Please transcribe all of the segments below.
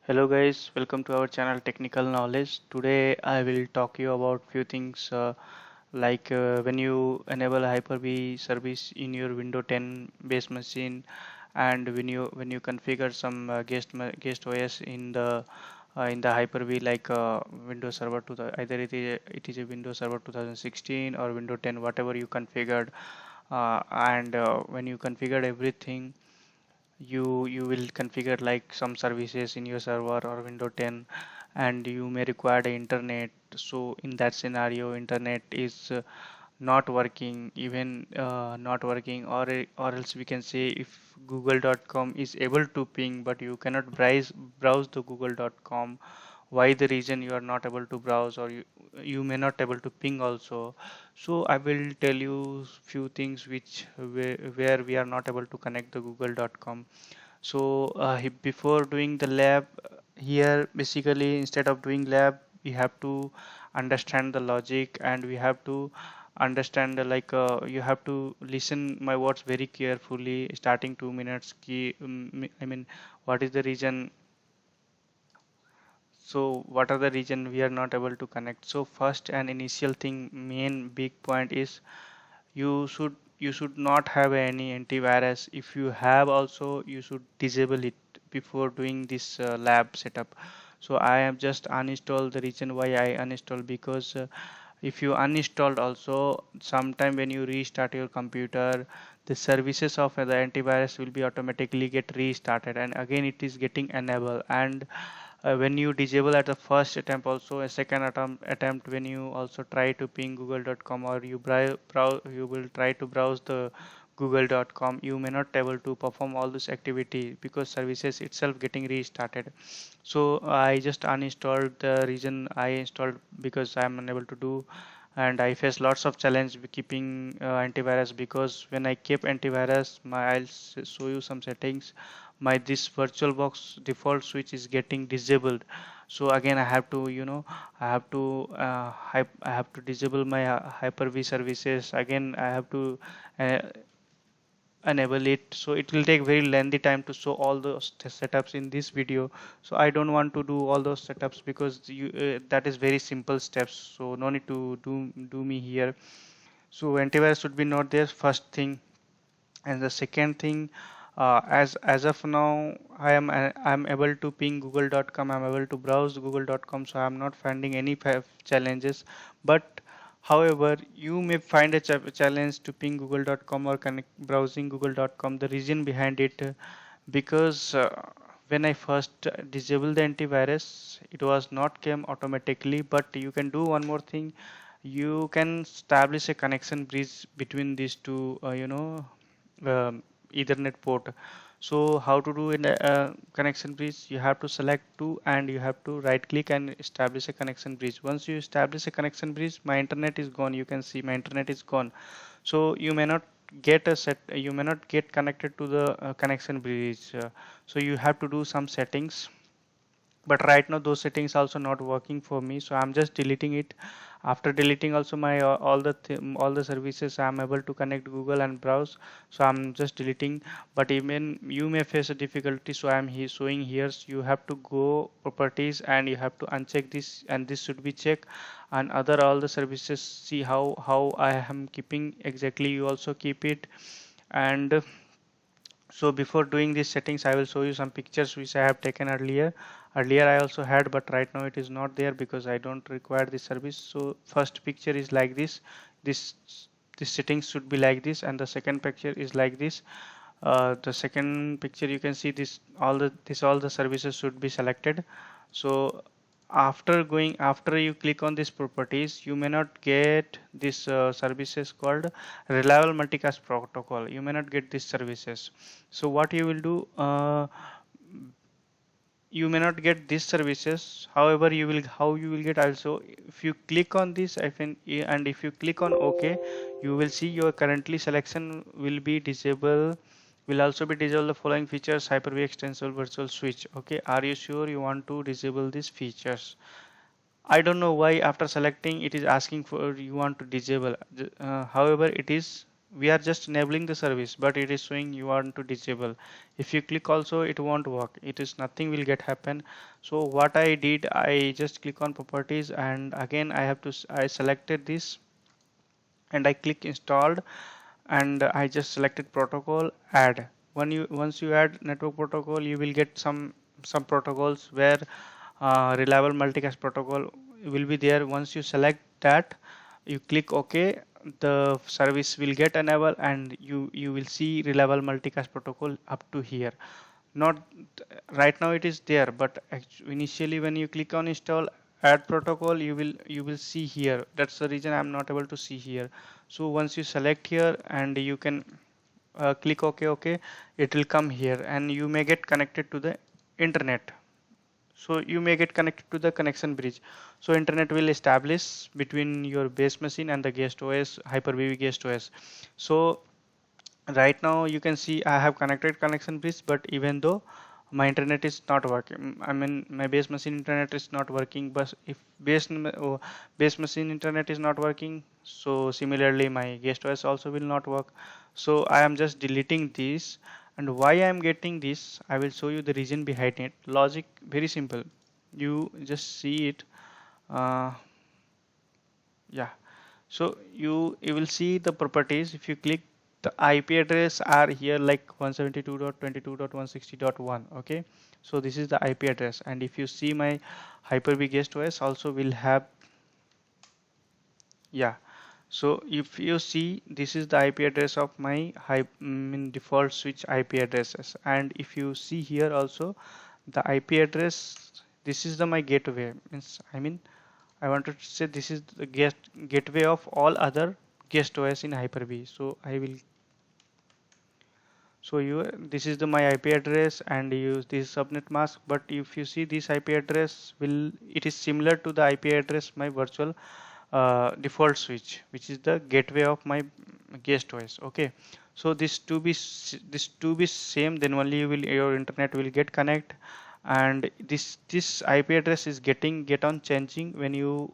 Hello guys, welcome to our channel Technical Knowledge. Today I will talk you about few things when you enable Hyper-V service in your Windows 10 base machine, and when you configure some guest OS in the Hyper-V Windows Server to the either it is a Windows Server 2016 or Windows 10, whatever you configured, and when you configured everything, you will configure like some services in your server or Windows 10, and you may require the internet. So in that scenario, internet is not working, even not working, or else we can say if google.com is able to ping but you cannot browse the google.com. Why the reason you are not able to browse, or you may not able to ping also. So I will tell you few things where we are not able to connect the google.com. So before doing the lab, here basically instead of doing lab, we have to understand the logic, and we have to understand you have to listen my words very carefully starting 2 minutes key. I mean, what is the reason? So what are the reason we are not able to connect? So first and initial thing, main big point is you should not have any antivirus. If you have also, you should disable it before doing this lab setup. So I have just uninstalled. The reason why I uninstalled, because if you uninstalled also, sometime when you restart your computer, the services of the antivirus will be automatically get restarted, and again it is getting enabled. And when you disable at the first attempt, also a second attempt when you also try to ping google.com, or you will try to browse the google.com, you may not able to perform all this activity because services itself getting restarted. So I just uninstalled. The reason I installed, because I am unable to do, and I face lots of challenge with keeping antivirus, because when I keep antivirus, show you some settings. My this VirtualBox default switch is getting disabled. So again I have to, I have to disable my Hyper-V services. Again I have to uh, enable it. So it will take very lengthy time to show all those setups in this video. So I don't want to do all those setups, because that is very simple steps, so no need to do me here. So antivirus should be not there, first thing. And the second thing, as of now, I'm able to ping google.com, I'm able to browse google.com, so I'm not finding any challenges. But however, you may find a challenge to ping google.com or connect browsing google.com. The reason behind it, because when I first disabled the antivirus, it was not came automatically. But you can do one more thing. You can establish a connection bridge between these two, Ethernet port. So how to do in a connection bridge? You have to select two, and you have to right click and establish a connection bridge. Once you establish a connection bridge, my internet is gone. You can see my internet is gone. So you may not get connected to the connection bridge. So you have to do some settings, but right now those settings also not working for me, so I'm just deleting it. After deleting also my all the services, I'm able to connect google and browse, so I'm just deleting. But even you may face a difficulty, so I'm showing here. So you have to go properties, and you have to uncheck this, and this should be checked. And other all the services, see how I am keeping exactly, you also keep it. And so before doing these settings, I will show you some pictures which I have taken earlier. Earlier I also had, but right now it is not there because I don't require this service. So first picture is like this. This this settings should be like this, and the second picture is like this. The second picture, you can see all the services should be selected. So after you click on these properties, you may not get this services called reliable multicast protocol. You may not get these services. So what you will do, you may not get these services. However, how you will get also, if you click on this, and if you click on OK, you will see your currently selection will be disabled. Will also be disabled the following features: Hyper-V extensible virtual switch. Okay, are you sure you want to disable these features? I don't know why after selecting it is asking for you want to disable. However, it is we are just enabling the service, but it is showing you want to disable. If you click also, it won't work. It is nothing will get happen. So what I did, I just click on properties, and again I have to I selected this and I click installed, and I just selected protocol add. When you once you add network protocol, you will get some protocols where reliable multicast protocol will be there. Once you select that, you click OK, the service will get enabled, and you will see reliable multicast protocol up to here. Not right now it is there, but initially when you click on install add protocol, you will see here. That's the reason I'm not able to see here. So once you select here, and you can click OK, it will come here, and you may get connected to the internet. So you may get connected to the connection bridge. So internet will establish between your base machine and the guest OS, Hyper-V guest OS. So right now you can see I have connected connection bridge, but even though my internet is not working, I mean my base machine internet is not working. But if base machine internet is not working, so similarly my guest OS also will not work. So I am just deleting this. And why I am getting this, I will show you the reason behind it. Logic very simple. You just see it. uh, yeah, so you will see the properties. If you click, the IP address are here like 172.22.160.1. Okay, so this is the IP address, and if you see my Hyper-V guest OS also will have, yeah. So if you see, this is the IP address of my default switch IP addresses, and if you see here also the IP address, this is the my gateway. Means I wanted to say this is the gateway of all other guest OS in Hyper-V. So I will, so you, this is the my IP address, and use this subnet mask. But if you see this IP address, will it is similar to the IP address my virtual default switch, which is the gateway of my guest OS. Okay, so this to be same, then only your internet will get connect. And this IP address is get on changing when you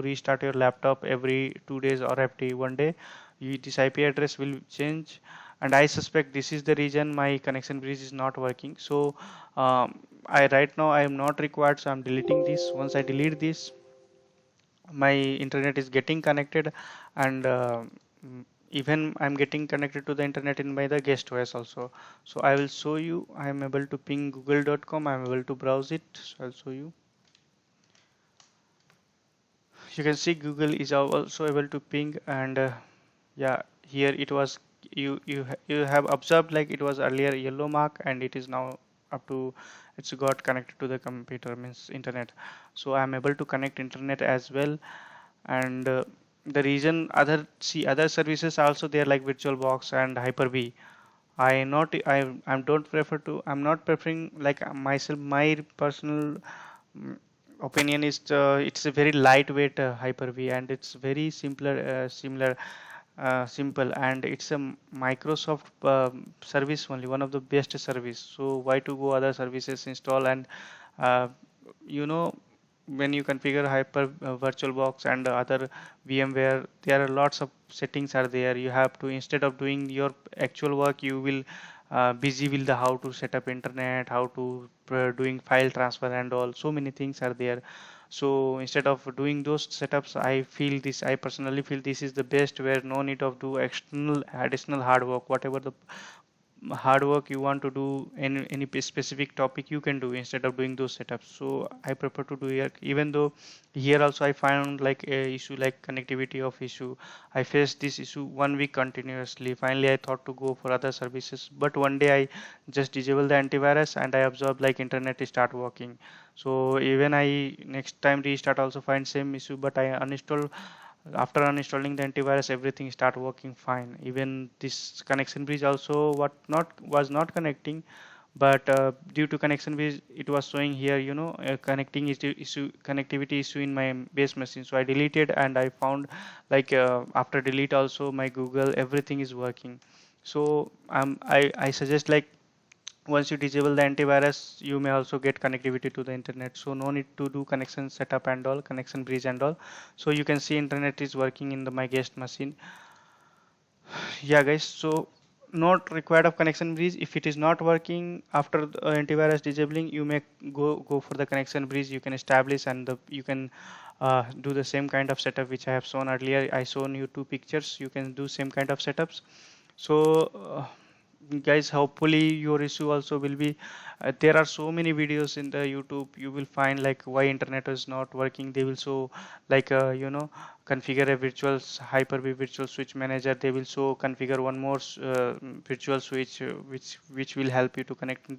restart your laptop every 2 days or every 1 day. This IP address will change, and I suspect this is the reason my connection bridge is not working. So I right now I am not required, so I'm deleting this. Once I delete this, my internet is getting connected, and even I'm getting connected to the internet in by the guest OS also. So I will show you. I am able to ping google.com. I'm able to browse it. So I'll show you. You can see Google is also able to ping, and yeah, here it was, you have observed like it was earlier yellow mark, and it is now up to, it's got connected to the computer, means internet. So I'm able to connect internet as well. And the reason, other services also there like VirtualBox and Hyper-V. I don't prefer to, I'm not preferring like myself, my personal mm, opinion is it's a very lightweight Hyper-V, and it's very simple, and it's a Microsoft service only, one of the best service. So why to go other services install? And uh, you know when you configure Hyper VirtualBox and other VMware, there are lots of settings are there. You have to, instead of doing your actual work, you will busy with the how to set up internet, how to doing file transfer and all. So many things are there. So instead of doing those setups, I personally feel this is the best, where no need of do external additional hard work. Whatever the hard work you want to do in any specific topic, you can do instead of doing those setups. So I prefer to do here. Even though here also I found like a issue like connectivity of issue, I faced this issue 1 week continuously. Finally I thought to go for other services, but one day I just disable the antivirus, and I observed like internet start working. So even I next time restart also find same issue, but I uninstall. After uninstalling the antivirus, everything start working fine. Even this connection bridge also what not was not connecting, but due to connection bridge it was showing here, connecting connectivity issue in my base machine. So I deleted, and I found like after delete also my Google everything is working. So I suggest like once you disable the antivirus, you may also get connectivity to the internet. So no need to do connection setup and all, connection bridge and all. So you can see internet is working in my guest machine. Yeah guys, so not required of connection bridge. If it is not working after the antivirus disabling, you may go for the connection bridge. You can establish, and you can do the same kind of setup which I have shown earlier. I shown you two pictures. You can do same kind of setups. So guys, hopefully your issue also will be there are so many videos in the YouTube. You will find like why internet is not working. They will show like configure a Hyper-V virtual switch manager. They will show configure one more virtual switch which will help you to connect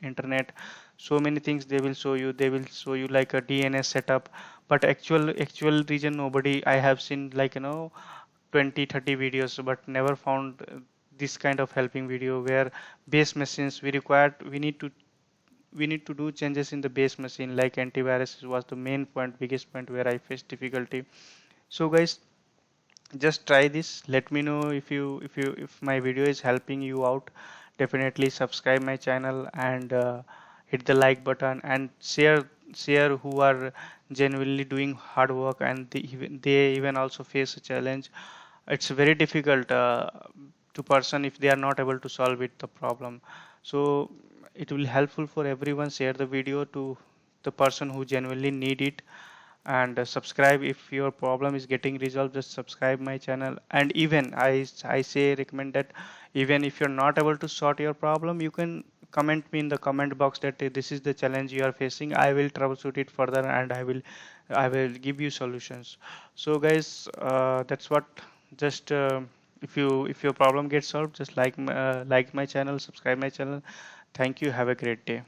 internet. So many things they will show you. They will show you like a DNS setup, but actual reason nobody I have seen like 20-30 videos but never found this kind of helping video where base machines we need to do changes in the base machine. Like antivirus was the main point, biggest point where I faced difficulty. So guys, just try this. Let me know if my video is helping you out. Definitely subscribe my channel and hit the like button and share who are genuinely doing hard work, and they even also face a challenge. It's very difficult to person if they are not able to solve it the problem. So it will helpful for everyone. Share the video to the person who genuinely need it, and subscribe if your problem is getting resolved. Just subscribe my channel. And even I say recommend that even if you're not able to sort your problem, you can comment me in the comment box that this is the challenge you are facing. I will troubleshoot it further, and I will give you solutions. So guys, that's what. Just if your problem gets solved, just like my channel, subscribe my channel. Thank you. Have a great day.